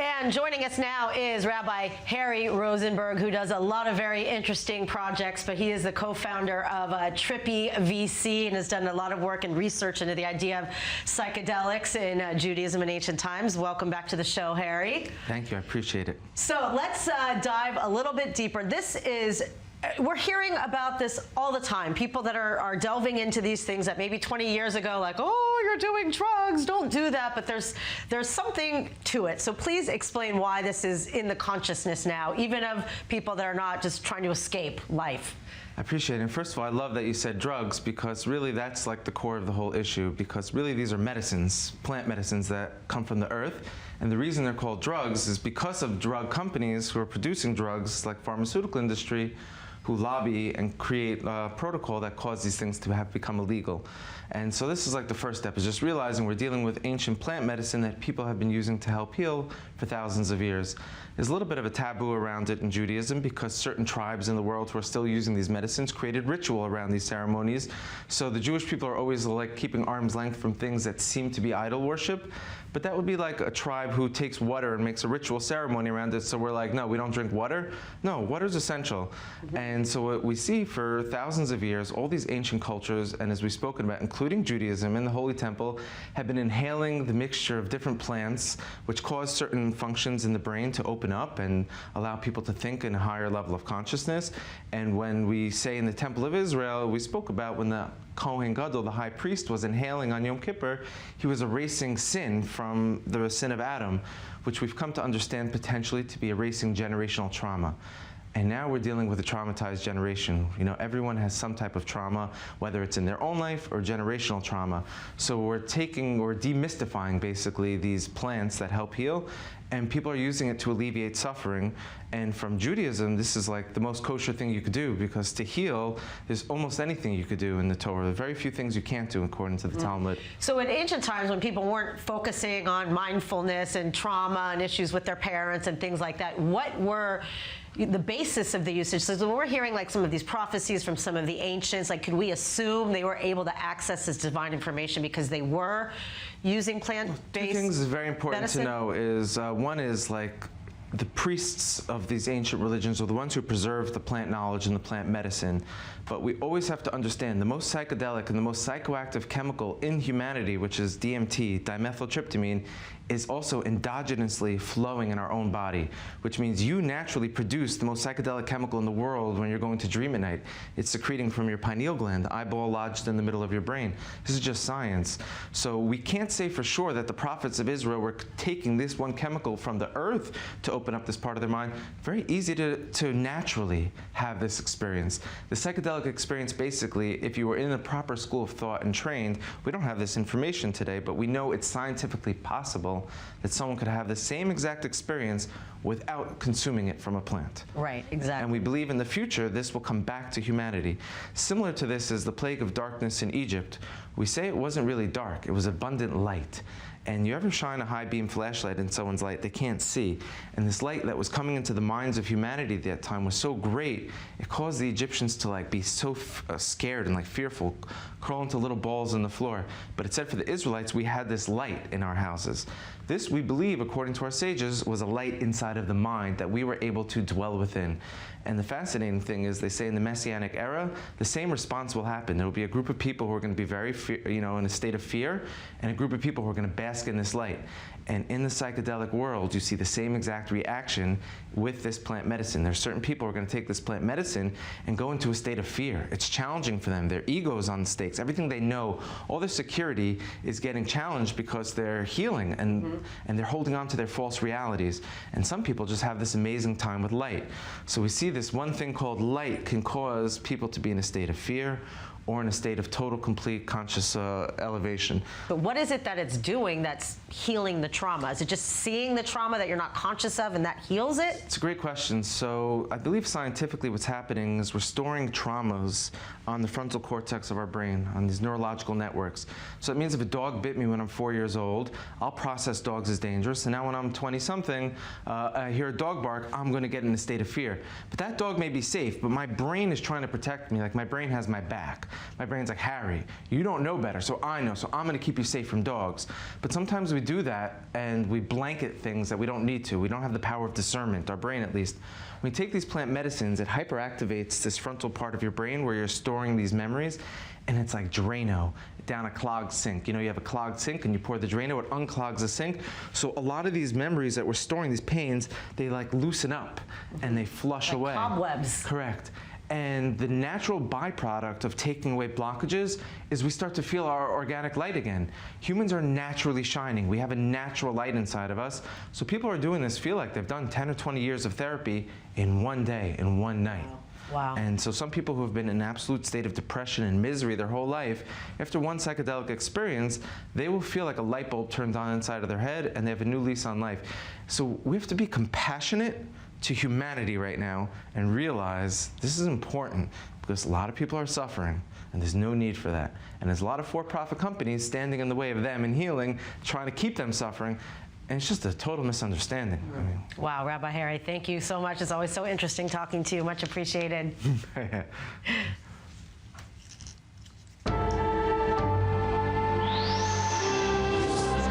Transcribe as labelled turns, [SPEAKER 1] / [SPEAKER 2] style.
[SPEAKER 1] And joining us now is Rabbi Harry Rozenberg, who does a lot of very interesting projects, but he is the co-founder of Trippy VC and has done a lot of work and research into the idea of psychedelics in Judaism in ancient times. Welcome back to the show, Harry.
[SPEAKER 2] Thank you, I appreciate it.
[SPEAKER 1] So let's dive a little bit deeper. We're hearing about this all the time. People that are delving into these things that maybe 20 years ago, like, oh, you're doing drugs, don't do that. But there's something to it. So please explain why this is in the consciousness now, even of people that are not just trying to escape life.
[SPEAKER 2] I appreciate it. And first of all, I love that you said drugs, because really that's like the core of the whole issue, because really these are medicines, plant medicines that come from the earth. And the reason they're called drugs is because of drug companies who are producing drugs, like pharmaceutical industry, who lobby and create a protocol that cause these things to have become illegal. And so this is like the first step, is just realizing we're dealing with ancient plant medicine that people have been using to help heal for thousands of years. There's a little bit of a taboo around it in Judaism, because certain tribes in the world who are still using these medicines created ritual around these ceremonies. So the Jewish people are always like keeping arm's length from things that seem to be idol worship. But that would be like a tribe who takes water and makes a ritual ceremony around it. So we're like, no, we don't drink water. No, water's essential. And so what we see for thousands of years, all these ancient cultures, and as we've spoken about, including Judaism and the Holy Temple, have been inhaling the mixture of different plants, which cause certain functions in the brain to open up and allow people to think in a higher level of consciousness. And when we say in the Temple of Israel, we spoke about when the Kohen Gadol, the high priest, was inhaling on Yom Kippur, he was erasing sin from the sin of Adam, which we've come to understand potentially to be erasing generational trauma. And now we're dealing with a traumatized generation. You know, everyone has some type of trauma, whether it's in their own life or generational trauma. So we're demystifying basically these plants that help heal, and people are using it to alleviate suffering. And from Judaism, this is like the most kosher thing you could do, because to heal, there's almost anything you could do in the Torah. There are very few things you can't do according to the Talmud.
[SPEAKER 1] So in ancient times, when people weren't focusing on mindfulness and trauma and issues with their parents and things like that, what were the basis of the usage? So when we're hearing like some of these prophecies from some of the ancients, like, could we assume they were able to access this divine information because they were using plant-based
[SPEAKER 2] Two things is very important
[SPEAKER 1] medicine?
[SPEAKER 2] to know is, one is like, the priests of these ancient religions are the ones who preserve the plant knowledge and the plant medicine. But we always have to understand the most psychedelic and the most psychoactive chemical in humanity, which is DMT, dimethyltryptamine, is also endogenously flowing in our own body, which means you naturally produce the most psychedelic chemical in the world when you're going to dream at night. It's secreting from your pineal gland, the eyeball lodged in the middle of your brain. This is just science. So we can't say for sure that the prophets of Israel were taking this one chemical from the earth to open up this part of their mind. Very easy to naturally have this experience. The psychedelic experience, basically, if you were in a proper school of thought and trained, we don't have this information today, but we know it's scientifically possible that someone could have the same exact experience without consuming it from a plant.
[SPEAKER 1] Right, exactly.
[SPEAKER 2] And we believe in the future this will come back to humanity. Similar to this is the plague of darkness in Egypt. We say it wasn't really dark, it was abundant light. And you ever shine a high beam flashlight in someone's light, they can't see. And this light that was coming into the minds of humanity at that time was so great, it caused the Egyptians to like be so scared and like fearful, crawl into little balls on the floor. But it said for the Israelites, we had this light in our houses. This, we believe, according to our sages, was a light inside of the mind that we were able to dwell within. And the fascinating thing is, they say in the Messianic era, the same response will happen. There will be a group of people who are going to be very, in a state of fear, and a group of people who are going to bask in this light. And in the psychedelic world, you see the same exact reaction with this plant medicine. There's certain people who are going to take this plant medicine and go into a state of fear. It's challenging for them. Their ego's on the stakes. Everything they know, all their security is getting challenged because they're healing and they're holding on to their false realities. And some people just have this amazing time with light. So we see this one thing called light can cause people to be in a state of fear or in a state of total, complete conscious elevation.
[SPEAKER 1] But what is it that it's doing that's healing the trauma? Is it just seeing the trauma that you're not conscious of and that heals it?
[SPEAKER 2] It's a great question. So I believe scientifically what's happening is we're storing traumas on the frontal cortex of our brain, on these neurological networks. So it means if a dog bit me when I'm 4 years old, I'll process dogs as dangerous, and now when I'm 20-something, I hear a dog bark, I'm going to get in a state of fear. But that dog may be safe, but my brain is trying to protect me, like my brain has my back. my brain's like, Harry, you don't know better, so I know, so I'm gonna keep you safe from dogs. But sometimes we do that and we blanket things that we don't need to. We don't have the power of discernment, our brain at least. When you take these plant medicines, it hyperactivates this frontal part of your brain where you're storing these memories, and it's like Drano down a clogged sink. You know, you have a clogged sink and you pour the Drano, it unclogs the sink. So a lot of these memories that we're storing, these pains, they like loosen up and they flush
[SPEAKER 1] like
[SPEAKER 2] away.
[SPEAKER 1] Cobwebs.
[SPEAKER 2] Correct. And the natural byproduct of taking away blockages is we start to feel our organic light again. Humans are naturally shining. We have a natural light inside of us. So people who are doing this feel like they've done 10 or 20 years of therapy in one day, in one night.
[SPEAKER 1] Wow.
[SPEAKER 2] And so some people who have been in an absolute state of depression and misery their whole life, after one psychedelic experience, they will feel like a light bulb turns on inside of their head and they have a new lease on life. So we have to be compassionate to humanity right now and realize this is important because a lot of people are suffering and there's no need for that. And there's a lot of for-profit companies standing in the way of them and healing, trying to keep them suffering. And it's just a total misunderstanding. I mean.
[SPEAKER 1] Wow, Rabbi Harry, thank you so much. It's always so interesting talking to you. Much appreciated.